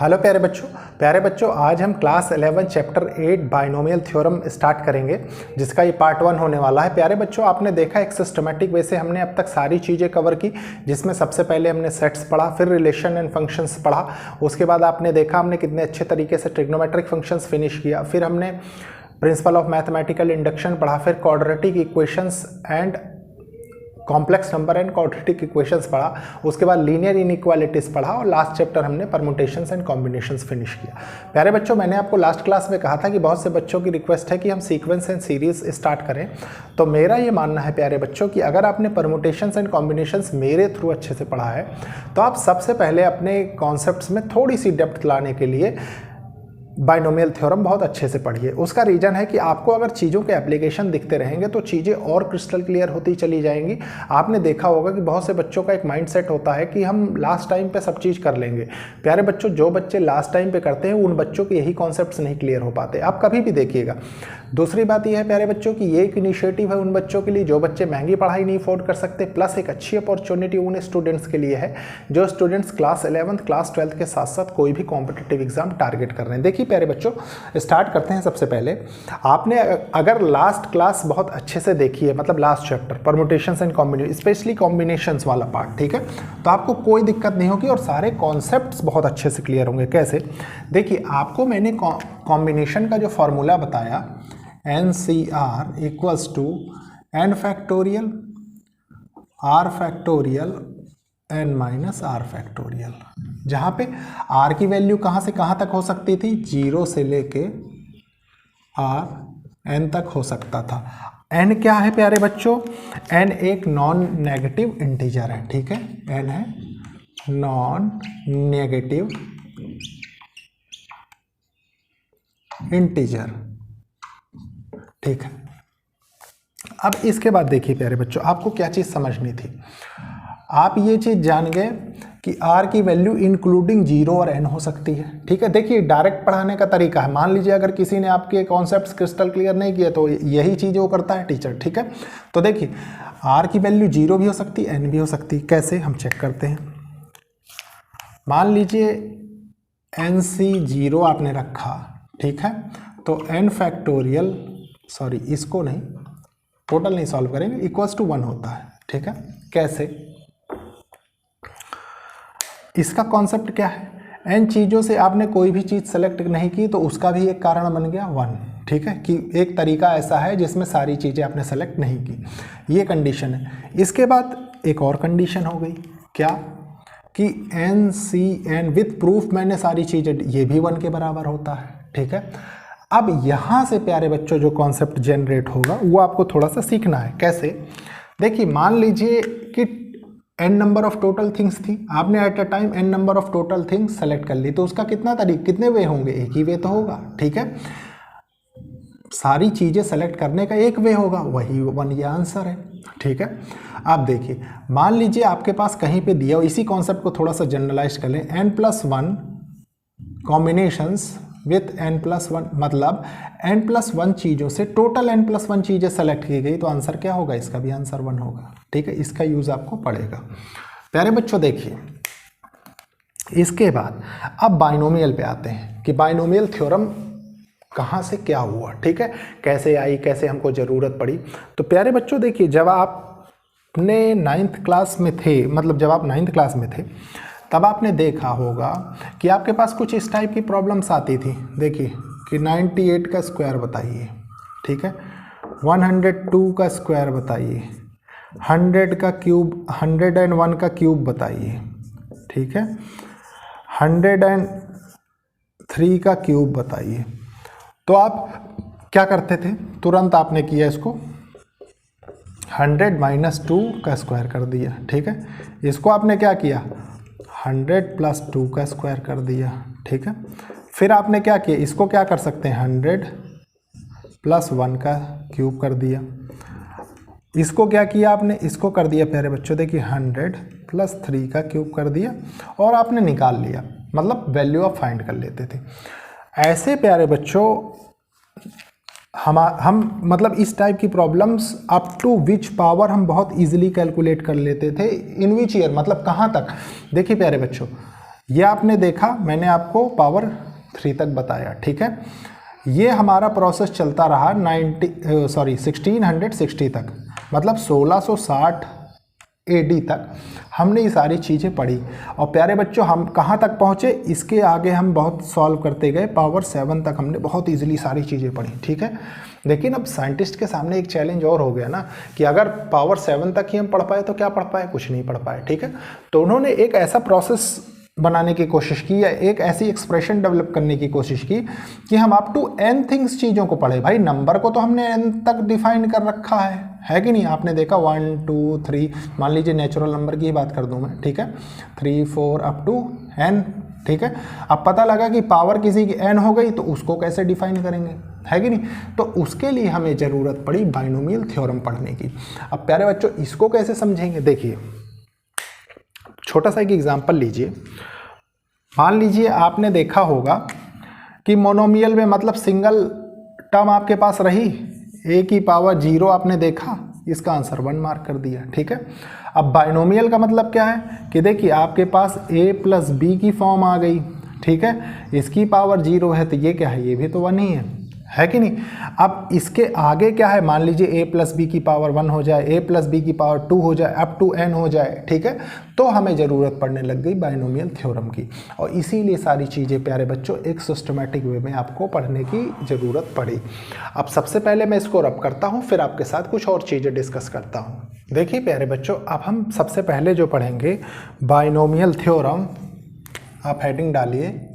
Hello प्यारे बच्चों आज हम class 11 chapter 8 binomial theorem start करेंगे, जिसका ये पार्ट 1 होने वाला है। प्यारे बच्चों, आपने देखा एक सिस्टमेटिक वे से हमने अब तक सारी चीज़ें कवर की, जिसमें सबसे पहले हमने सेट्स पढ़ा, फिर रिलेशन एंड फंक्शंस पढ़ा। उसके बाद आपने देखा हमने कितने अच्छे तरीके से ट्रिग्नोमेट्रिक फंक्शंस फिनिश किया, फिर हमने प्रिंसिपल ऑफ मैथमेटिकल इंडक्शन पढ़ा, फिर quadratic equations and complex number and quadratic equations पढ़ा, उसके बाद लीनियर इनइक्वालिटीज पढ़ा और लास्ट चैप्टर हमने परमुटेशंस एंड कॉम्बिनेशंस फिनिश किया। प्यारे बच्चों, मैंने आपको लास्ट क्लास में कहा था कि बहुत से बच्चों की रिक्वेस्ट है कि हम सीक्वेंस एंड सीरीज स्टार्ट करें। तो मेरा ये मानना है प्यारे बच्चों कि अगर आपने परमुटेशंस एंड कॉम्बिनेशंस मेरे थ्रू अच्छे से पढ़ा है तो आप सबसे पहले अपने कॉन्सेप्ट्स में थोड़ी सी डेप्थ लाने के लिए बाइनोमियल थ्योरम बहुत अच्छे से पढ़िए। उसका रीज़न है कि आपको अगर चीज़ों के एप्लीकेशन दिखते रहेंगे तो चीज़ें और क्रिस्टल क्लियर होती चली जाएंगी। आपने देखा होगा कि बहुत से बच्चों का एक माइंडसेट होता है कि हम लास्ट टाइम पे सब चीज़ कर लेंगे। प्यारे बच्चों, जो बच्चे लास्ट टाइम पे करते हैं उन बच्चों के यही कॉन्सेप्ट्स नहीं क्लियर हो पाते, आप कभी भी देखिएगा। दूसरी बात यह है प्यारे बच्चों कि ये एक इनिशिएटिव है उन बच्चों के लिए जो बच्चे महंगी पढ़ाई नहीं अफोर्ड कर सकते, प्लस एक अच्छी अपॉर्चुनिटी उन स्टूडेंट्स के लिए है जो students class 11th class 12th के साथ साथ कोई भी कॉम्पिटिटिव एग्जाम टारगेट कर रहे हैं। देखिए प्यारे बच्चों, स्टार्ट करते हैं। सबसे पहले आपने अगर लास्ट क्लास बहुत अच्छे से देखी है, मतलब last chapter permutations and combination, specially combinations वाला पार्ट, ठीक है, तो आपको कोई दिक्कत नहीं होगी और सारे कॉन्सेप्ट्स बहुत अच्छे से क्लियर होंगे। कैसे? देखिए, आपको मैंने कॉम्बिनेशन का जो फॉर्मूला बताया NCR equals to n factorial r factorial n minus r factorial, जहाँ पे r की वैल्यू कहाँ से कहाँ तक हो सकती थी? 0 से लेके r n तक हो सकता था। n क्या है प्यारे बच्चों? n एक नॉन नेगेटिव इंटीजर है, ठीक है, n है नॉन नेगेटिव इंटीजर, ठीक है। अब इसके बाद देखिए प्यारे बच्चों, आपको क्या चीज़ समझनी थी। आप ये चीज़ जान गए कि r की वैल्यू इंक्लूडिंग 0 और n हो सकती है, ठीक है। देखिए, डायरेक्ट पढ़ाने का तरीका है। मान लीजिए अगर किसी ने आपके कॉन्सेप्ट्स क्रिस्टल क्लियर नहीं किए तो यही चीज़ वो करता है टीचर, ठीक है। तो देखिए, r की वैल्यू 0 भी हो सकती है, n भी हो सकती है। कैसे? हम चेक करते हैं। मान लीजिए NC 0 आपने रखा, ठीक है, तो n फैक्टोरियल, सॉरी इसको नहीं, टोटल नहीं सॉल्व करेंगे, इक्वल्स टू 1 होता है, ठीक है। कैसे? इसका कॉन्सेप्ट क्या है? n चीज़ों से आपने कोई भी चीज़ सेलेक्ट नहीं की तो उसका भी एक कारण बन गया 1, ठीक है, कि एक तरीका ऐसा है जिसमें सारी चीज़ें आपने सेलेक्ट नहीं की, ये कंडीशन है। इसके बाद एक और कंडीशन हो गई, क्या? कि NCN विथ प्रूफ मैंने सारी चीज़ें, ये भी 1 के बराबर होता है, ठीक है। अब यहाँ से प्यारे बच्चों जो कॉन्सेप्ट जनरेट होगा वो आपको थोड़ा सा सीखना है। कैसे? देखिए, मान लीजिए कि n number of total things थी, आपने at a time n number of total things select कर ली, तो उसका कितने वे होंगे? एक ही वे तो होगा, ठीक है। सारी चीज़ें सेलेक्ट करने का एक वे होगा, वही 1, ये आंसर है, ठीक है। अब देखिए, मान लीजिए आपके पास कहीं पे दिया हो, इसी कॉन्सेप्ट को थोड़ा सा जनरलाइज कर लें, n+1 कॉम्बिनेशंस विथ n+1, मतलब n+1 चीज़ों से टोटल n+1 चीज़ें सेलेक्ट की गई, तो आंसर क्या होगा? इसका भी आंसर 1 होगा, ठीक है। इसका यूज़ आपको पड़ेगा। प्यारे बच्चों देखिए, इसके बाद अब बाइनोमियल पे आते हैं कि बाइनोमियल थ्योरम कहाँ से क्या हुआ, ठीक है, कैसे आई, कैसे हमको ज़रूरत पड़ी। तो प्यारे बच्चों देखिए, जब आपने 9th क्लास में थे, मतलब जब आप 9th क्लास में थे तब आपने देखा होगा कि आपके पास कुछ इस टाइप की प्रॉब्लम्स आती थी। देखिए कि 98 का स्क्वायर बताइए, ठीक है, 102 का स्क्वायर बताइए, 100 का क्यूब, 101 का क्यूब बताइए, ठीक है, 103 का क्यूब बताइए। तो आप क्या करते थे? तुरंत आपने किया इसको 100 - 2 का स्क्वायर कर दिया, ठीक है। इसको आपने क्या किया? 100 + 2 का स्क्वायर कर दिया, ठीक है। फिर आपने क्या किया? इसको क्या कर सकते हैं? 100 + 1 का क्यूब कर दिया। इसको क्या किया आपने? इसको कर दिया प्यारे बच्चों, देखिए 100 + 3 का क्यूब कर दिया और आपने निकाल लिया, मतलब वैल्यू आप फाइंड कर लेते थे। ऐसे प्यारे बच्चों हम मतलब इस टाइप की problems up to which power हम बहुत इजीली कैलकुलेट कर लेते थे। इन विच ईयर, मतलब कहाँ तक? देखिए प्यारे बच्चों, ये आपने देखा, मैंने आपको पावर 3 तक बताया, ठीक है। ये हमारा प्रोसेस चलता रहा 1660 तक, मतलब 1660 AD तक हमने ये सारी चीज़ें पढ़ी। और प्यारे बच्चों हम कहाँ तक पहुँचे, इसके आगे हम बहुत सॉल्व करते गए, पावर 7 तक हमने बहुत इजीली सारी चीज़ें पढ़ी, ठीक है। लेकिन अब साइंटिस्ट के सामने एक चैलेंज और हो गया ना कि अगर पावर 7 तक ही हम पढ़ पाए तो क्या पढ़ पाए, कुछ नहीं पढ़ पाए, ठीक है। तो उन्होंने एक ऐसा प्रोसेस बनाने की कोशिश की, या एक ऐसी एक्सप्रेशन डेवलप करने की कोशिश की कि हम अप टू n थिंग्स चीज़ों को पढ़े। भाई नंबर को तो हमने n तक डिफाइन कर रखा है कि नहीं। आपने देखा 1 2 3, मान लीजिए नेचुरल नंबर की बात कर दूं मैं, ठीक है, 3 4 अप टू n, ठीक है। अब पता लगा कि पावर किसी की n हो गई तो उसको कैसे डिफाइन करेंगे, है कि नहीं। तो उसके लिए हमें ज़रूरत पड़ी बाइनोमियल थ्योरम पढ़ने की। अब प्यारे बच्चों इसको कैसे समझेंगे, देखिए छोटा सा एक एग्जांपल लीजिए। मान लीजिए आपने देखा होगा कि मोनोमियल में मतलब सिंगल टर्म आपके पास रही, a की पावर 0 आपने देखा, इसका आंसर 1 मार्क कर दिया, ठीक है। अब बाइनोमियल का मतलब क्या है कि देखिए आपके पास a प्लस b की फॉर्म आ गई, ठीक है, इसकी पावर 0 है तो ये क्या है, ये भी तो 1 ही है कि नहीं। अब इसके आगे क्या है, मान लीजिए a प्लस बी की पावर 1 हो जाए, a प्लस बी की पावर 2 हो जाए, अप टू n हो जाए, ठीक है। तो हमें ज़रूरत पड़ने लग गई बाइनोमियल थ्योरम की, और इसीलिए सारी चीज़ें प्यारे बच्चों एक सिस्टमेटिक वे में आपको पढ़ने की ज़रूरत पड़ी। अब सबसे पहले मैं इसको रब करता हूँ, फिर आपके साथ कुछ और चीज़ें डिस्कस करता हूँ। देखिए प्यारे बच्चों अब हम सबसे पहले जो पढ़ेंगे बाइनोमियल थ्योरम, आप हेडिंग डालिए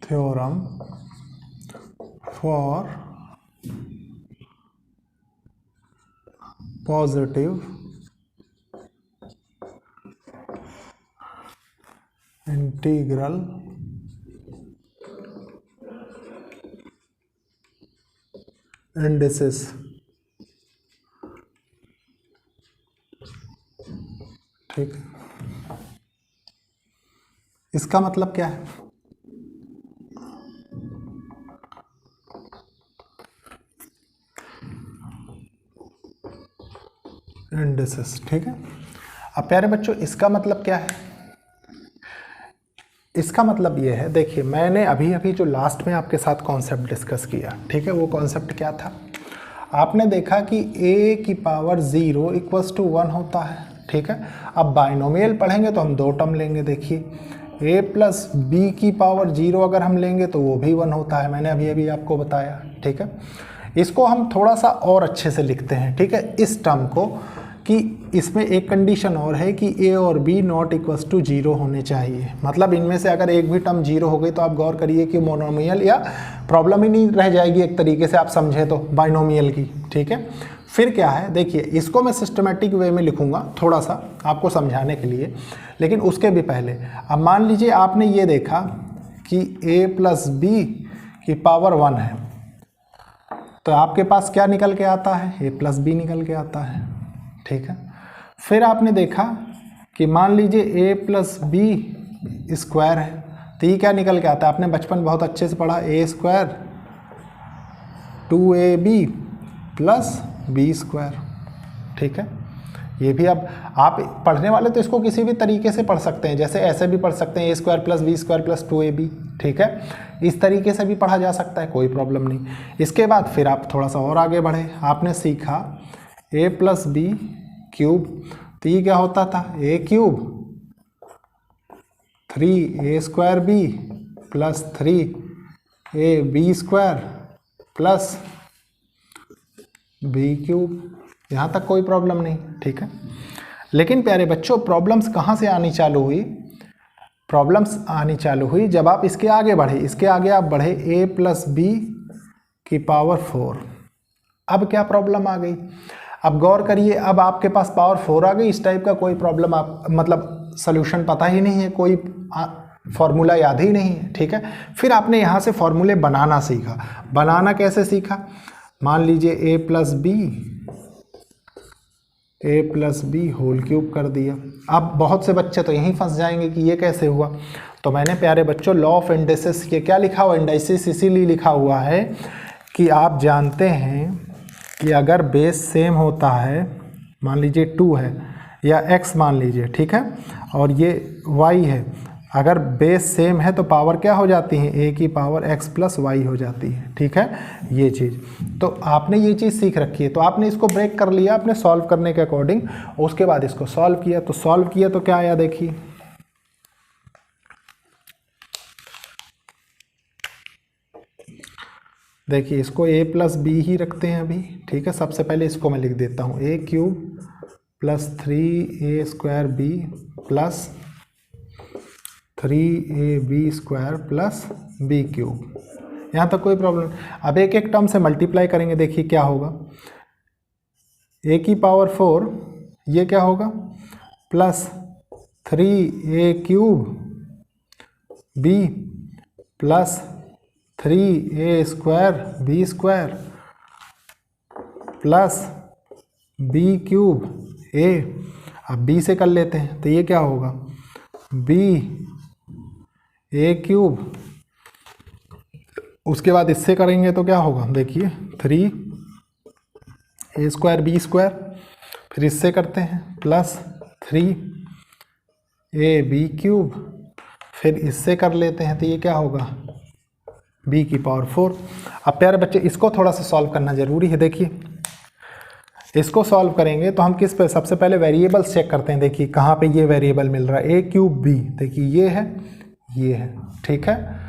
theorem for positive integral indices, ठीक। इसका मतलब क्या है, इंडिसेस, ठीक है। अब प्यारे बच्चों इसका मतलब क्या है, इसका मतलब ये है, देखिए मैंने अभी अभी जो लास्ट में आपके साथ कॉन्सेप्ट डिस्कस किया, ठीक है, वो कॉन्सेप्ट क्या था, आपने देखा कि a की पावर 0 इक्वल्स टू 1 होता है, ठीक है। अब बाइनोमियल पढ़ेंगे तो हम 2 टर्म लेंगे, देखिए a प्लस बी की पावर 0 अगर हम लेंगे तो वो भी 1 होता है, मैंने अभी अभी आपको बताया, ठीक है। इसको हम थोड़ा सा और अच्छे से लिखते हैं, ठीक है, इस टर्म को, कि इसमें एक कंडीशन और है कि a और b नॉट इक्वल्स टू 0 होने चाहिए। मतलब इनमें से अगर एक भी टर्म 0 हो गई तो आप गौर करिए कि मोनोमियल या प्रॉब्लम ही नहीं रह जाएगी, एक तरीके से आप समझे तो बाइनोमियल की, ठीक है। फिर क्या है, देखिए इसको मैं सिस्टमेटिक वे में लिखूंगा थोड़ा सा आपको समझाने के लिए, लेकिन उसके भी पहले अब मान लीजिए आपने ये देखा कि a प्लस बी की पावर 1 है, तो आपके पास क्या निकल के आता है, a प्लस बी निकल के आता है, ठीक है। फिर आपने देखा कि मान लीजिए a प्लस बी स्क्वायर है, तो ये क्या निकल के आता है, आपने बचपन बहुत अच्छे से पढ़ा, a square 2ab plus b square, ठीक है। ये भी अब आप पढ़ने वाले तो इसको किसी भी तरीके से पढ़ सकते हैं, जैसे ऐसे भी पढ़ सकते हैं a square plus b square plus 2ab, ठीक है, इस तरीके से भी पढ़ा जा सकता है, कोई प्रॉब्लम नहीं। इसके बाद फिर आप थोड़ा सा और आगे बढ़े, आपने सीखा a प्लस बी क्यूब, तो ये क्या होता था, a cube 3a square b plus 3ab square plus b cube, यहाँ तक कोई प्रॉब्लम नहीं, ठीक है। लेकिन प्यारे बच्चों प्रॉब्लम्स कहाँ से आनी चालू हुई, प्रॉब्लम्स आनी चालू हुई जब आप इसके आगे बढ़े, इसके आगे आप बढ़े a प्लस बी की पावर 4। अब क्या प्रॉब्लम आ गई, अब गौर करिए, अब आपके पास पावर 4 आ गई, इस टाइप का कोई प्रॉब्लम आप मतलब सोल्यूशन पता ही नहीं है, कोई फॉर्मूला याद ही नहीं है, ठीक है। फिर आपने यहाँ से फॉर्मूले बनाना सीखा, बनाना कैसे सीखा, मान लीजिए a plus b a plus b whole cube कर दिया। अब बहुत से बच्चे तो यहीं फंस जाएंगे कि ये कैसे हुआ। तो मैंने प्यारे बच्चों लॉ ऑफ इंडिसेस, ये क्या लिखा हुआ, इंडाइसिस इसीलिए लिखा हुआ है कि आप जानते हैं कि अगर बेस सेम होता है, मान लीजिए 2 है या x मान लीजिए, ठीक है, और ये y है, अगर बेस सेम है तो पावर क्या हो जाती है, a की पावर x प्लस वाई हो जाती है, ठीक है, ये चीज़। तो आपने ये चीज़ सीख रखी है, तो आपने इसको ब्रेक कर लिया अपने सॉल्व करने के अकॉर्डिंग, उसके बाद इसको सॉल्व किया, तो सॉल्व किया तो क्या आया देखिए, देखिए इसको a प्लस बी ही रखते हैं अभी, ठीक है। सबसे पहले इसको मैं लिख देता हूँ a cube plus 3a square b plus 3ab square plus b cube. यहाँ तक कोई प्रॉब्लम नहीं। अब एक एक टर्म से मल्टीप्लाई करेंगे, देखिए क्या होगा, a की पावर 4 ये क्या होगा plus 3a cube b plus 3a square b square plus b cube a। अब b से कर लेते हैं, तो ये क्या होगा b a क्यूब, उसके बाद इससे करेंगे तो क्या होगा, देखिए 3a स्क्वायर बी स्क्वायर, फिर इससे करते हैं प्लस 3ab क्यूब, फिर इससे कर लेते हैं तो ये क्या होगा b की पावर 4। अब प्यारे बच्चे इसको थोड़ा सा सॉल्व करना ज़रूरी है। देखिए इसको सॉल्व करेंगे तो हम किस पे, सबसे पहले वेरिएबल्स चेक करते हैं। देखिए कहाँ पे ये वेरिएबल मिल रहा है, a क्यूब b, देखिए ये है, ठीक है,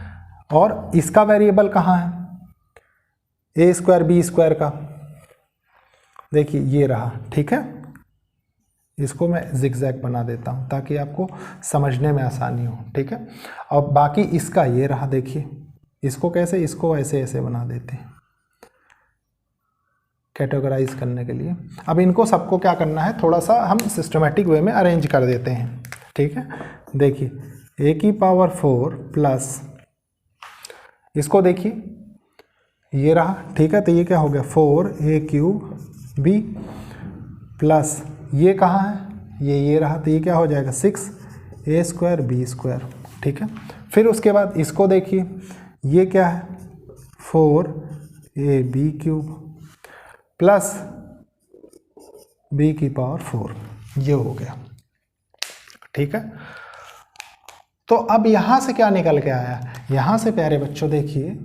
और इसका वेरिएबल कहाँ है, a स्क्वायर बी स्क्वायर का, देखिए ये रहा, ठीक है। इसको मैं जिगजैग बना देता हूँ ताकि आपको समझने में आसानी हो, ठीक है। और बाकी इसका ये रहा, देखिए इसको कैसे, इसको ऐसे ऐसे बना देते हैं कैटेगराइज करने के लिए। अब इनको सबको क्या करना है, थोड़ा सा हम सिस्टमेटिक वे में अरेंज कर देते हैं, ठीक है। देखिए a की पावर 4 प्लस, इसको देखिए ये रहा, ठीक है, तो ये क्या हो गया 4a क्यूब b प्लस ये कहाँ है, ये रहा, तो ये क्या हो जाएगा 6a स्क्वायर बी स्क्वायर, ठीक है। फिर उसके बाद इसको देखिए, ये क्या है 4ab क्यूब प्लस b की पावर 4, ये हो गया, ठीक है। तो अब यहां से क्या निकल के आया, यहां से प्यारे बच्चों देखिए,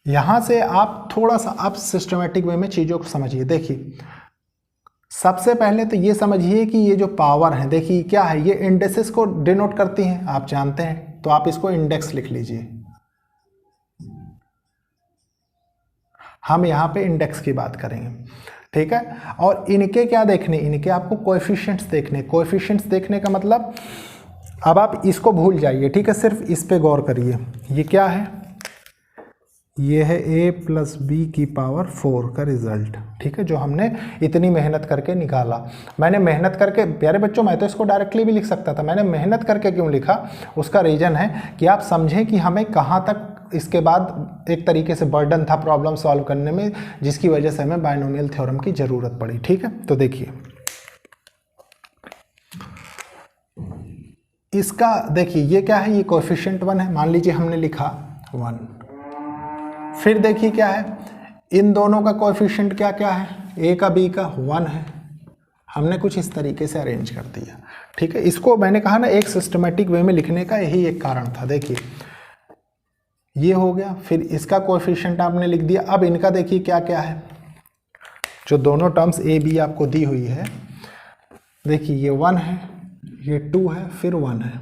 यहां से आप थोड़ा सा आप सिस्टमेटिक वे में चीजों को समझिए। देखिए सबसे पहले तो ये समझिए कि ये जो पावर है, देखिए क्या है, ये इंडेक्सेस को डिनोट करती हैं, आप जानते हैं, तो आप इसको इंडेक्स लिख लीजिए। हम यहाँ पे इंडेक्स की बात करेंगे, ठीक है। और इनके क्या देखने, इनके आपको कोएफिशिएंट्स देखने। कोएफिशिएंट्स देखने का मतलब, अब आप इसको भूल जाइए, ठीक है, सिर्फ इस पे गौर करिए। ये क्या है, ये है a प्लस बी की पावर 4 का रिजल्ट, ठीक है, जो हमने इतनी मेहनत करके निकाला। मैंने मेहनत करके, प्यारे बच्चों मैं तो इसको डायरेक्टली भी लिख सकता था, मैंने मेहनत करके क्यों लिखा, उसका रीज़न है कि आप समझें कि हमें कहाँ तक इसके बाद एक तरीके से बर्डन था प्रॉब्लम सॉल्व करने में, जिसकी वजह से हमें बायनोमियल थ्योरम की ज़रूरत पड़ी, ठीक है। तो देखिए इसका, देखिए ये क्या है, ये कोएफिशिएंट 1 है, मान लीजिए हमने लिखा 1। फिर देखिए क्या है, इन दोनों का कोएफिशिएंट क्या क्या है, a का b का 1 है, हमने कुछ इस तरीके से अरेंज कर दिया, ठीक है। इसको मैंने कहा ना एक सिस्टमेटिक वे में लिखने का यही एक कारण था। देखिए ये हो गया, फिर इसका कोएफिशिएंट आपने लिख दिया। अब इनका देखिए क्या क्या है, जो दोनों टर्म्स a b आपको दी हुई है, देखिए ये 1 है, ये 2 है, फिर 1 है,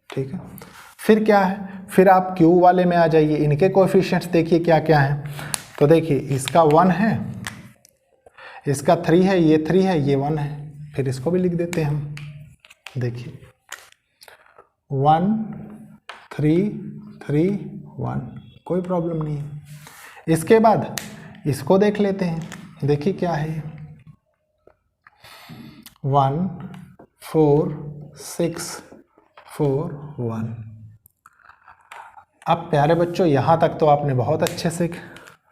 ठीक है। फिर क्या है, फिर आप Q वाले में आ जाइए, इनके कोएफिशिएंट्स देखिए क्या क्या है। तो देखिए इसका 1 है, इसका 3 है, ये 3 है, ये 1 है, फिर इसको भी लिख देते हैं हम। देखिए 1 3 3 1, कोई प्रॉब्लम नहीं है। इसके बाद इसको देख लेते हैं, देखिए क्या है, 1 4 6 4 1। अब प्यारे बच्चों यहाँ तक तो आपने बहुत अच्छे से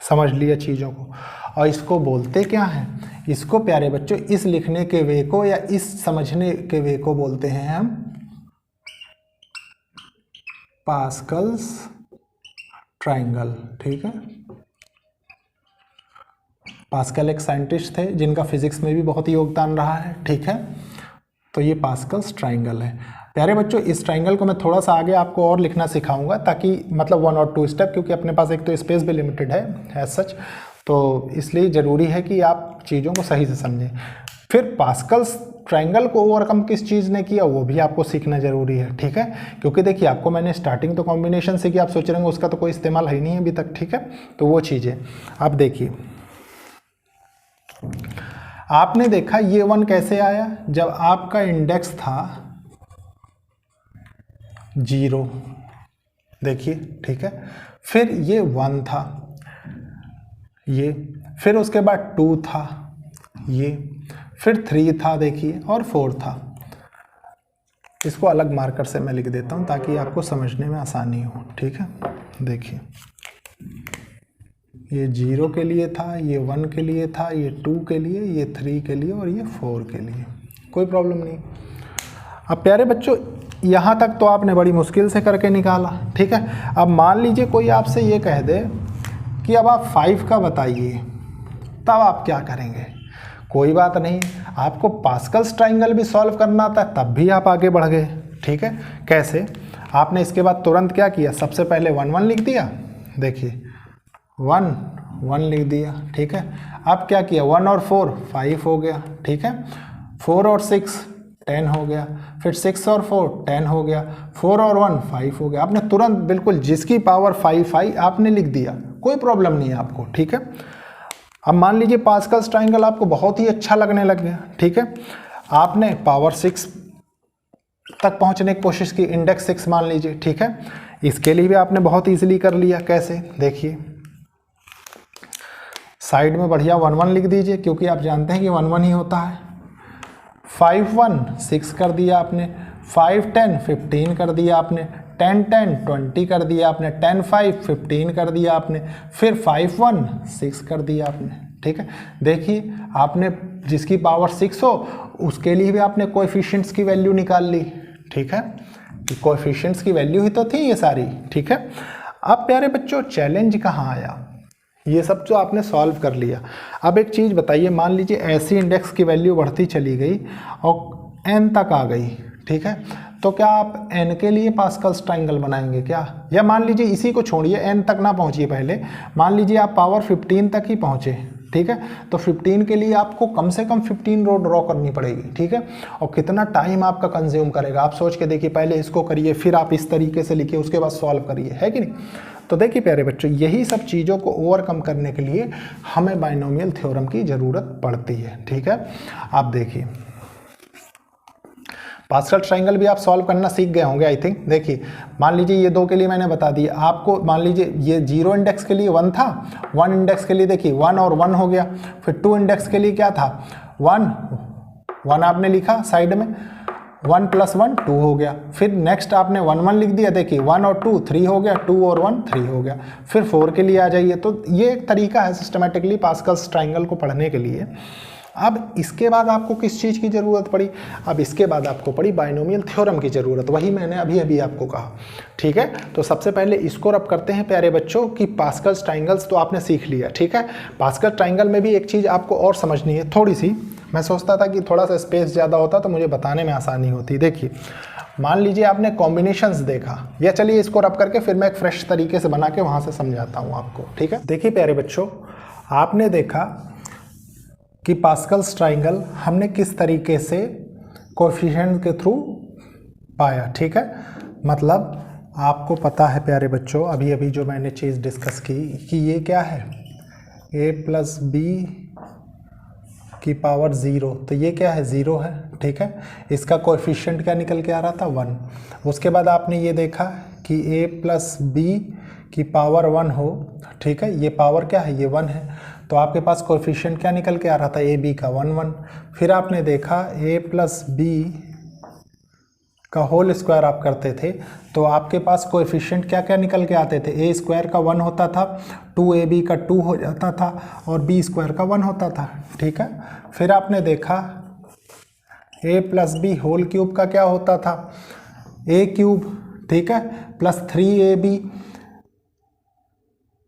समझ लिया चीज़ों को। और इसको बोलते क्या हैं, इसको प्यारे बच्चों इस लिखने के वे को या इस समझने के वे को बोलते हैं हम पास्कल्स ट्रायंगल। ठीक है, पास्कल एक साइंटिस्ट थे जिनका फिजिक्स में भी बहुत योगदान रहा है। ठीक है, तो ये पास्कल्स ट्रायंगल है। प्यारे बच्चों इस ट्रायंगल को मैं थोड़ा सा आगे आपको और लिखना सिखाऊंगा, ताकि मतलब 1 और 2 स्टेप, क्योंकि अपने पास एक तो स्पेस भी लिमिटेड है एज सच, तो इसलिए ज़रूरी है कि आप चीज़ों को सही से समझें। फिर पास्कल्स ट्रायंगल को ओवरकम किस चीज़ ने किया वो भी आपको सीखना जरूरी है। ठीक है, क्योंकि देखिए आपको मैंने स्टार्टिंग तो कॉम्बिनेशन से किया, आप सोच रहे होंगे उसका तो कोई इस्तेमाल है ही नहीं अभी तक। ठीक है, तो वो चीज़ें आप देखिए, आपने देखा ये 1 कैसे आया, जब आपका इंडेक्स था 0, देखिए। ठीक है, फिर ये 1 था ये, फिर उसके बाद 2 था ये, फिर 3 था देखिए, और 4 था। इसको अलग मार्कर से मैं लिख देता हूँ ताकि आपको समझने में आसानी हो। ठीक है, देखिए ये 0 के लिए था, ये 1 के लिए था, ये 2 के लिए, ये 3 के लिए और ये 4 के लिए, कोई प्रॉब्लम नहीं। अब प्यारे बच्चों यहाँ तक तो आपने बड़ी मुश्किल से करके निकाला। ठीक है, अब मान लीजिए कोई आपसे ये कह दे कि अब आप 5 का बताइए, तब आप क्या करेंगे? कोई बात नहीं, आपको पास्कल्स ट्रायंगल भी सॉल्व करना आता है, तब भी आप आगे बढ़ गए। ठीक है, कैसे? आपने इसके बाद तुरंत क्या किया, सबसे पहले 1 1 लिख दिया, देखिए 1 1 लिख दिया। ठीक है, अब क्या किया, 1 और 4 5 हो गया। ठीक है, 4 और 6 10 हो गया, फिर 6 और 4 10 हो गया, 4 और 1 5 हो गया। आपने तुरंत बिल्कुल जिसकी पावर 5 आई आपने लिख दिया, कोई प्रॉब्लम नहीं है आपको। ठीक है, अब मान लीजिए पास्कल्स ट्रायंगल आपको बहुत ही अच्छा लगने लग गया। ठीक है, आपने पावर 6 तक पहुंचने की कोशिश की, इंडेक्स 6 मान लीजिए। ठीक है, इसके लिए भी आपने बहुत इजीली कर लिया। कैसे? देखिए साइड में बढ़िया 1 1 लिख दीजिए, क्योंकि आप जानते हैं कि 1 1 ही होता है। 5 1 6 कर दिया आपने, 5 10 15 कर दिया आपने, 10 10 20 कर दिया आपने, 10 5 15 कर दिया आपने, फिर 5 1 6 कर दिया आपने। ठीक है, देखिए आपने जिसकी पावर 6 हो उसके लिए भी आपने कोएफिशिएंट्स की वैल्यू निकाल ली। ठीक है, कोएफिशिएंट्स की वैल्यू ही तो थी ये सारी। ठीक है, अब प्यारे बच्चों चैलेंज कहाँ आया, ये सब जो आपने सॉल्व कर लिया। अब एक चीज़ बताइए, मान लीजिए ऐसी इंडेक्स की वैल्यू बढ़ती चली गई और n तक आ गई। ठीक है, तो क्या आप n के लिए पास्कल्स ट्रायंगल बनाएंगे क्या? या मान लीजिए इसी को छोड़िए, n तक ना पहुंचिए, पहले मान लीजिए आप पावर 15 तक ही पहुंचे। ठीक है, तो 15 के लिए आपको कम से कम 15 रो ड्रॉ करनी पड़ेगी। ठीक है, और कितना टाइम आपका कंज्यूम करेगा आप सोच के देखिए। पहले इसको करिए, फिर आप इस तरीके से लिखिए, उसके बाद सॉल्व करिए, है कि नहीं? तो देखिए प्यारे बच्चों, यही सब चीज़ों को ओवरकम करने के लिए हमें बाइनोमियल थ्योरम की ज़रूरत पड़ती है। ठीक है, आप देखिए पास्कल ट्रायंगल भी आप सॉल्व करना सीख गए होंगे आई थिंक। देखिए मान लीजिए ये 2 के लिए मैंने बता दिया आपको, मान लीजिए ये 0 इंडेक्स के लिए 1 था, 1 इंडेक्स के लिए देखिए 1 और 1 हो गया, फिर 2 इंडेक्स के लिए क्या था 1 1 आपने लिखा साइड में, 1 + 1 2 हो गया, फिर नेक्स्ट आपने 1 1 लिख दिया, देखिए 1 और 2 3 हो गया, 2 और 1 3 हो गया, फिर 4 के लिए आ जाइए। तो ये एक तरीका है सिस्टमेटिकली पास्कल्स ट्रायंगल को पढ़ने के लिए। अब इसके बाद आपको किस चीज़ की ज़रूरत पड़ी? अब इसके बाद आपको पड़ी बाइनोमियल थ्योरम की ज़रूरत, वही मैंने अभी अभी आपको कहा। ठीक है, तो सबसे पहले इसको रब करते हैं प्यारे बच्चों कि पास्कल्स ट्रायंगल्स तो आपने सीख लिया। ठीक है, पास्कल ट्रायंगल में भी एक चीज़ आपको और समझनी है थोड़ी सी। मैं सोचता था कि थोड़ा सा स्पेस ज़्यादा होता तो मुझे बताने में आसानी होती। देखिए मान लीजिए आपने कॉम्बिनेशंस देखा, या चलिए इसको रब करके फिर मैं एक फ्रेश तरीके से बना के वहाँ से समझाता हूँ आपको। ठीक है, देखिए प्यारे बच्चों, आपने देखा कि पास्कल्स ट्रायंगल हमने किस तरीके से कोएफिशिएंट के थ्रू पाया। ठीक है, मतलब आपको पता है प्यारे बच्चों, अभी अभी जो मैंने चीज़ डिस्कस की कि ये क्या है a + b की पावर 0, तो ये क्या है 0 है। ठीक है, इसका कोएफिशिएंट क्या निकल के आ रहा था 1। उसके बाद आपने ये देखा कि a + b की पावर 1 हो। ठीक है, ये पावर क्या है, ये 1 है, तो आपके पास कोएफिशिएंट क्या निकल के आ रहा था a b का 1 1। फिर आपने देखा a + b का होल स्क्वायर आप करते थे तो आपके पास कोएफिशिएंट क्या क्या निकल के आते थे, ए स्क्वायर का 1 होता था, 2ab का 2 हो जाता था और बी स्क्वायर का 1 होता था। ठीक है, फिर आपने देखा a plus b whole cube का क्या होता था, a क्यूब, ठीक है, plus 3ab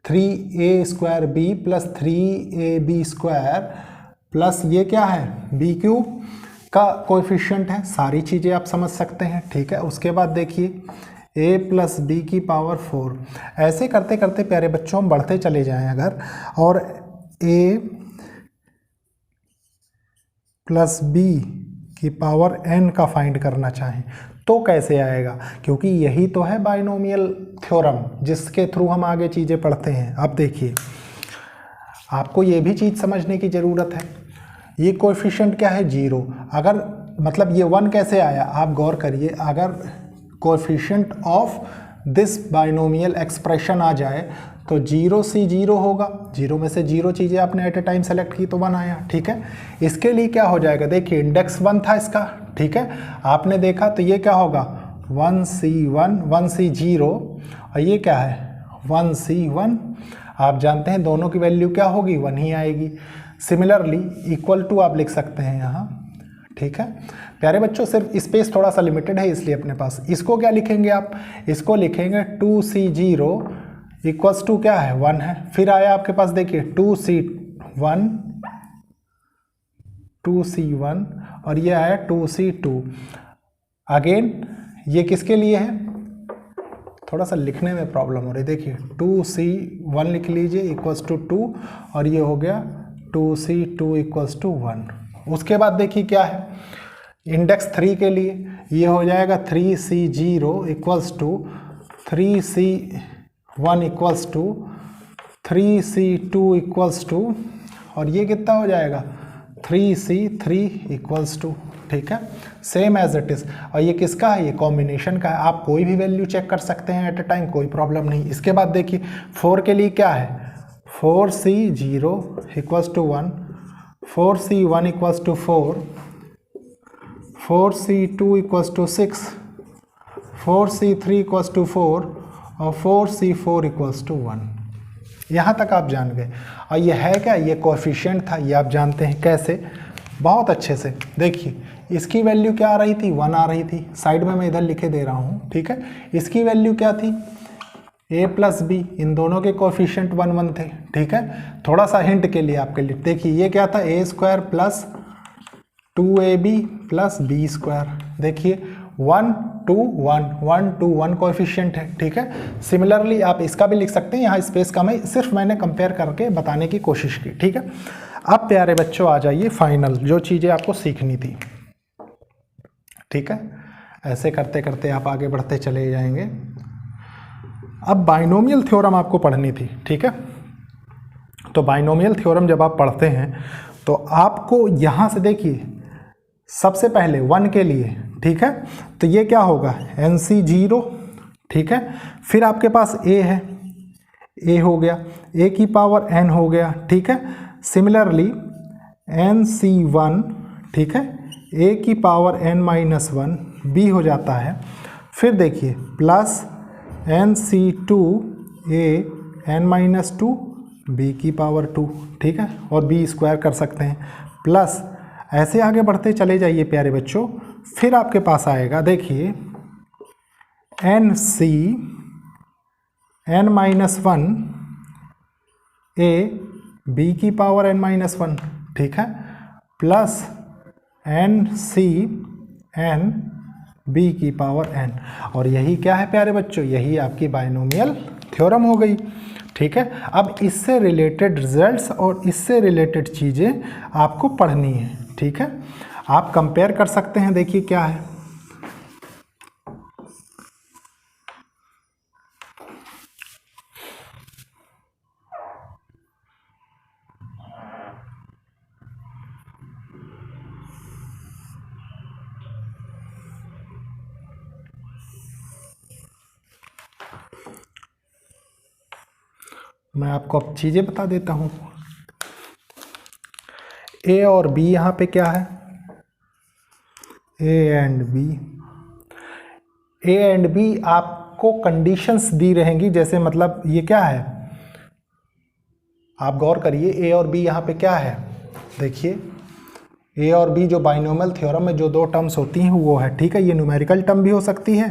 3a square b plus 3ab square plus ये क्या है बी क्यूब का कोएफिशिएंट है। सारी चीज़ें आप समझ सकते हैं। ठीक है, उसके बाद देखिए a प्लस बी की पावर 4। ऐसे करते करते प्यारे बच्चों हम बढ़ते चले जाएं अगर, और a प्लस बी की पावर n का फाइंड करना चाहें तो कैसे आएगा, क्योंकि यही तो है बाइनोमियल थ्योरम जिसके थ्रू हम आगे चीज़ें पढ़ते हैं। अब देखिए आपको ये भी चीज़ समझने की ज़रूरत है, ये कोएफिशिएंट क्या है 0। अगर मतलब ये 1 कैसे आया, आप गौर करिए, अगर coefficient of this binomial expression आ जाए तो 0 से 0 होगा, 0 में से 0 चीज़ें आपने एट ए टाइम सेलेक्ट की तो 1 आया। ठीक है, इसके लिए क्या हो जाएगा, देखिए इंडेक्स 1 था इसका, ठीक है, आपने देखा तो ये क्या होगा 1c1 1c0 और ये क्या है 1c1। आप जानते हैं दोनों की वैल्यू क्या होगी 1 ही आएगी। सिमिलरली इक्वल टू आप लिख सकते हैं यहाँ। ठीक है प्यारे बच्चों, सिर्फ स्पेस थोड़ा सा लिमिटेड है इसलिए अपने पास, इसको क्या लिखेंगे आप, इसको लिखेंगे 2c0 इक्वल्स टू क्या है 1 है। फिर आया आपके पास देखिए 2c1 और ये आया 2c2। अगेन ये किसके लिए है, थोड़ा सा लिखने में प्रॉब्लम हो रही है, देखिए 2c1 लिख लीजिए इक्वल्स टू 2 और ये हो गया 2c2 इक्वल्स टू 1। उसके बाद देखिए क्या है इंडेक्स 3 के लिए, ये हो जाएगा 3c0 equals to 3c1 equals to 3c2 equals to और ये कितना हो जाएगा 3c3 इक्वल्स टू। ठीक है, सेम एज इट इज़। और ये किसका है, ये कॉम्बिनेशन का है, आप कोई भी वैल्यू चेक कर सकते हैं एट ए टाइम, कोई प्रॉब्लम नहीं। इसके बाद देखिए 4 के लिए क्या है 4c0 equals to 1, 4c1 equals to 4, 4c2 equals to 6, 4c3 equals to 4 और 4c4 इक्वल्स टू 1। यहाँ तक आप जान गए। और ये है क्या, ये कोएफिशिएंट था, ये आप जानते हैं कैसे, बहुत अच्छे से। देखिए इसकी वैल्यू क्या आ रही थी 1 आ रही थी, साइड में मैं इधर लिखे दे रहा हूँ। ठीक है, इसकी वैल्यू क्या थी a प्लस बी, इन दोनों के कोएफिशिएंट 1 1 थे। ठीक है, थोड़ा सा हिंट के लिए आपके लिए, देखिए ये क्या था a square plus 2ab plus b square, देखिए 1 2 1 1 2 1 कोएफिशिएंट है। ठीक है, सिमिलरली आप इसका भी लिख सकते हैं, यहाँ स्पेस कम है, सिर्फ मैंने कंपेयर करके बताने की कोशिश की। ठीक है, अब प्यारे बच्चों आ जाइए फाइनल जो चीज़ें आपको सीखनी थी। ठीक है, ऐसे करते करते आप आगे बढ़ते चले जाएंगे। अब बाइनोमियल थ्योरम आपको पढ़नी थी। ठीक है, तो बाइनोमियल थ्योरम जब आप पढ़ते हैं तो आपको यहाँ से देखिए सबसे पहले 1 के लिए, ठीक है, तो ये क्या होगा NC0। ठीक है, फिर आपके पास a है, a हो गया, a की पावर n हो गया। ठीक है, सिमिलरली NC1, ठीक है, a की पावर n-1 b हो जाता है। फिर देखिए plus NC2 a n-2 b की पावर 2। ठीक है, और b स्क्वायर कर सकते हैं, प्लस ऐसे आगे बढ़ते चले जाइए प्यारे बच्चों। फिर आपके पास आएगा देखिए NC n-1 a b की पावर n-1। ठीक है, प्लस NC n b की पावर n, और यही क्या है प्यारे बच्चों, यही आपकी बाइनोमियल थ्योरम हो गई। ठीक है, अब इससे रिलेटेड रिजल्ट्स और इससे रिलेटेड चीज़ें आपको पढ़नी है। ठीक है, आप कंपेयर कर सकते हैं, देखिए क्या है मैं आपको अब चीज़ें बता देता हूँ। a और b यहाँ पे क्या है, a and b, a and b आपको कंडीशंस दी रहेंगी, जैसे मतलब ये क्या है, आप गौर करिए ए और बी यहाँ पे क्या है, देखिए ए और बी जो बाइनोमियल थ्योरम में जो दो टर्म्स होती हैं वो है, ठीक है। ये न्यूमेरिकल टर्म भी हो सकती है,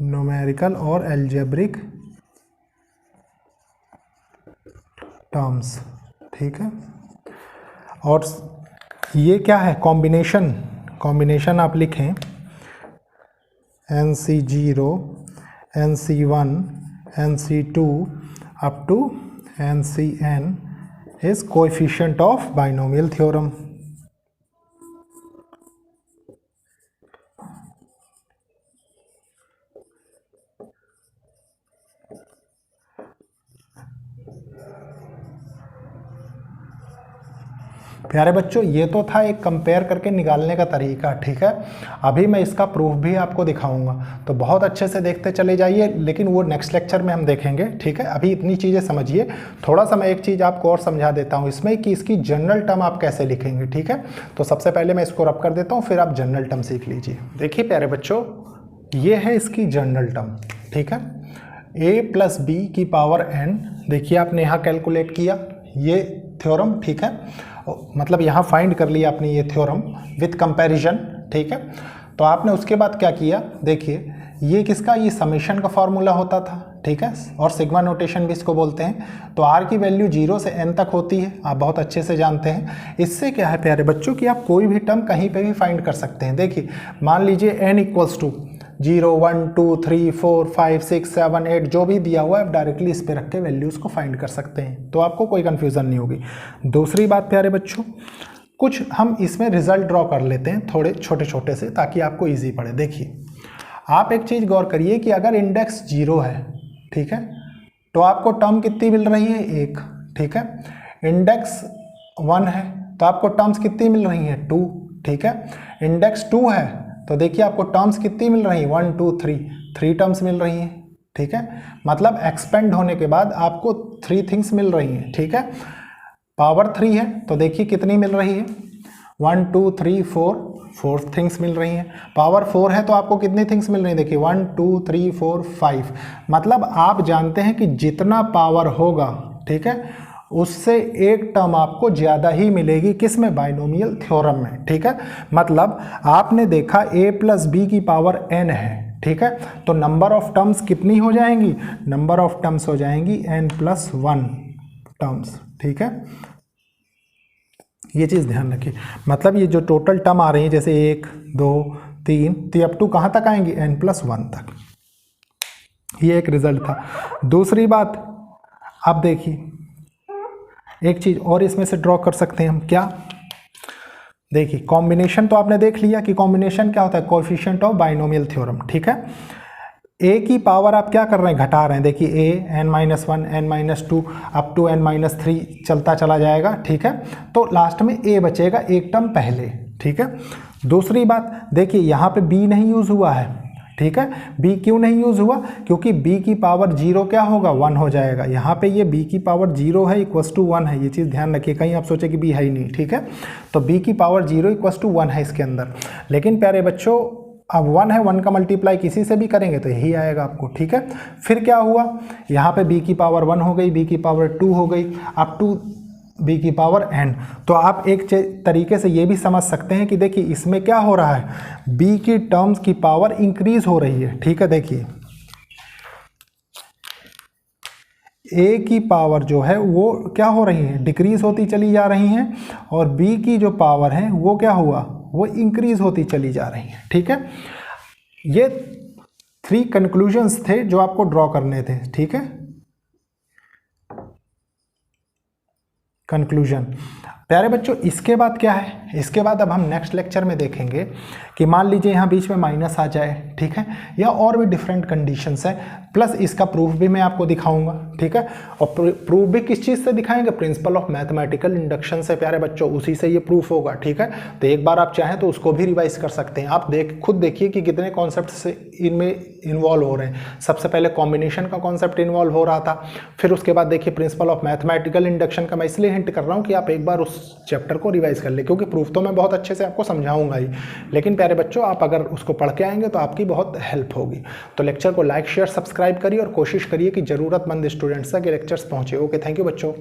न्यूमेरिकल और अलजेब्रिक टर्म्स, ठीक है। और ये क्या है, कॉम्बिनेशन, कॉम्बिनेशन आप लिखें NC0 NC1 NC2 up to NCn is coefficient of binomial theorem. प्यारे बच्चों, ये तो था एक कंपेयर करके निकालने का तरीका, ठीक है। अभी मैं इसका प्रूफ भी आपको दिखाऊंगा, तो बहुत अच्छे से देखते चले जाइए, लेकिन वो नेक्स्ट लेक्चर में हम देखेंगे, ठीक है। अभी इतनी चीज़ें समझिए। थोड़ा सा मैं एक चीज़ आपको और समझा देता हूँ इसमें कि इसकी जनरल टर्म आप कैसे लिखेंगे, ठीक है। तो सबसे पहले मैं इसको रब कर देता हूँ, फिर आप जनरल टर्म सीख लीजिए। देखिए प्यारे बच्चों, ये है इसकी जनरल टर्म, ठीक है। a प्लस बी की पावर n, देखिए आपने यहाँ कैलकुलेट किया ये थ्योरम, ठीक है। मतलब यहाँ फाइंड कर लिया आपने ये थ्योरम विथ कंपैरिजन, ठीक है। तो आपने उसके बाद क्या किया, देखिए ये किसका, ये समेशन का फॉर्मूला होता था, ठीक है, और सिग्मा नोटेशन भी इसको बोलते हैं। तो r की वैल्यू 0 से n तक होती है, आप बहुत अच्छे से जानते हैं। इससे क्या है प्यारे बच्चों कि आप कोई भी टर्म कहीं पे भी फाइंड कर सकते हैं। देखिए मान लीजिए n इक्वल्स टू 0 1 2 3 4 5 6 7 8 जो भी दिया हुआ है, आप डायरेक्टली इस पे रख के वैल्यूज़ को फाइंड कर सकते हैं, तो आपको कोई कन्फ्यूज़न नहीं होगी। दूसरी बात प्यारे बच्चों, कुछ हम इसमें रिजल्ट ड्रॉ कर लेते हैं थोड़े छोटे छोटे से, ताकि आपको ईजी पड़े। देखिए आप एक चीज़ गौर करिए कि अगर इंडेक्स 0 है, ठीक है, तो आपको टर्म कितनी मिल रही है, 1, ठीक है। इंडेक्स 1 है तो आपको टर्म्स कितनी मिल रही हैं, 2, ठीक है। इंडेक्स 2 है तो देखिए आपको टर्म्स कितनी मिल रही हैं, 1 2 3 टर्म्स मिल रही हैं, ठीक है। मतलब एक्सपेंड होने के बाद आपको 3 थिंग्स मिल रही हैं, ठीक है। पावर 3 है तो देखिए कितनी मिल रही है, 1 2 3 4 थिंग्स मिल रही हैं। पावर 4 है तो आपको कितनी थिंग्स मिल रही हैं, देखिए 1 2 3 4 5। मतलब आप जानते हैं कि जितना पावर होगा, ठीक है, उससे एक टर्म आपको ज़्यादा ही मिलेगी, किस में, बाइनोमियल थ्योरम में, ठीक है। मतलब आपने देखा a प्लस बी की पावर n है, ठीक है, तो नंबर ऑफ टर्म्स कितनी हो जाएंगी, नंबर ऑफ टर्म्स हो जाएंगी n प्लस 1 टर्म्स, ठीक है। ये चीज़ ध्यान रखिए, मतलब ये जो टोटल टर्म आ रही है जैसे 1 2 3, तो अप टू कहाँ तक आएंगी, n प्लस 1 तक। ये एक रिजल्ट था। दूसरी बात अब देखिए, एक चीज़ और इसमें से ड्रॉ कर सकते हैं हम, क्या, देखिए कॉम्बिनेशन तो आपने देख लिया कि कॉम्बिनेशन क्या होता है, कोएफिशिएंट ऑफ बाइनोमियल थ्योरम, ठीक है। a की पावर आप क्या कर रहे हैं, घटा रहे हैं, देखिए a n-1 n-2 up to n-3 चलता चला जाएगा, ठीक है। तो लास्ट में a बचेगा एक टर्म पहले, ठीक है। दूसरी बात देखिए यहाँ पे b नहीं यूज़ हुआ है, ठीक है। b क्यों नहीं यूज़ हुआ, क्योंकि b की पावर 0 क्या होगा, 1 हो जाएगा। यहाँ पे ये b की पावर 0 है इक्वस टू 1 है, ये चीज़ ध्यान रखिए, कहीं आप सोचे कि b है ही नहीं, ठीक है। तो b की पावर 0 इक्वस टू 1 है इसके अंदर। लेकिन प्यारे बच्चों अब 1 है, 1 का मल्टीप्लाई किसी से भी करेंगे तो यही आएगा आपको, ठीक है। फिर क्या हुआ, यहाँ पे b की पावर 1 हो गई, b की पावर 2 हो गई, अप टू b की पावर n। तो आप एक तरीके से ये भी समझ सकते हैं कि देखिए इसमें क्या हो रहा है, b की टर्म्स की पावर इंक्रीज हो रही है, ठीक है। देखिए a की पावर जो है वो क्या हो रही है, डिक्रीज होती चली जा रही हैं, और b की जो पावर है वो क्या हुआ, वो इंक्रीज होती चली जा रही है, ठीक है। ये 3 कंक्लूजन्स थे जो आपको ड्रॉ करने थे, ठीक है। कंक्लूजन प्यारे बच्चों, इसके बाद क्या है, इसके बाद अब हम नेक्स्ट लेक्चर में देखेंगे कि मान लीजिए यहाँ बीच में माइनस आ जाए, ठीक है, या और भी डिफरेंट कंडीशंस हैं, प्लस इसका प्रूफ भी मैं आपको दिखाऊंगा, ठीक है। और प्रूफ भी किस चीज़ से दिखाएंगे, प्रिंसिपल ऑफ मैथमेटिकल इंडक्शन से प्यारे बच्चों, उसी से ये प्रूफ होगा, ठीक है। तो एक बार आप चाहें तो उसको भी रिवाइज कर सकते हैं। आप खुद देखिए कि कितने कॉन्सेप्ट से इनमें इन्वॉल्व हो रहे हैं। सबसे पहले कॉम्बिनेशन का कॉन्सेप्ट इन्वॉल्व हो रहा था, फिर उसके बाद देखिए प्रिंसिपल ऑफ मैथमेटिकल इंडक्शन का मैं इसलिए हिंट कर रहा हूँ कि आप एक बार उस उस चैप्टर को रिवाइज कर ले, क्योंकि प्रूफ तो मैं बहुत अच्छे से आपको समझाऊंगा ही, लेकिन प्यारे बच्चों आप अगर उसको पढ़ के आएंगे तो आपकी बहुत हेल्प होगी। तो लेक्चर को लाइक शेयर सब्सक्राइब करिए और कोशिश करिए कि ज़रूरतमंद स्टूडेंट्स तक ये लेक्चर्स पहुँचे। ओके, थैंक यू बच्चों।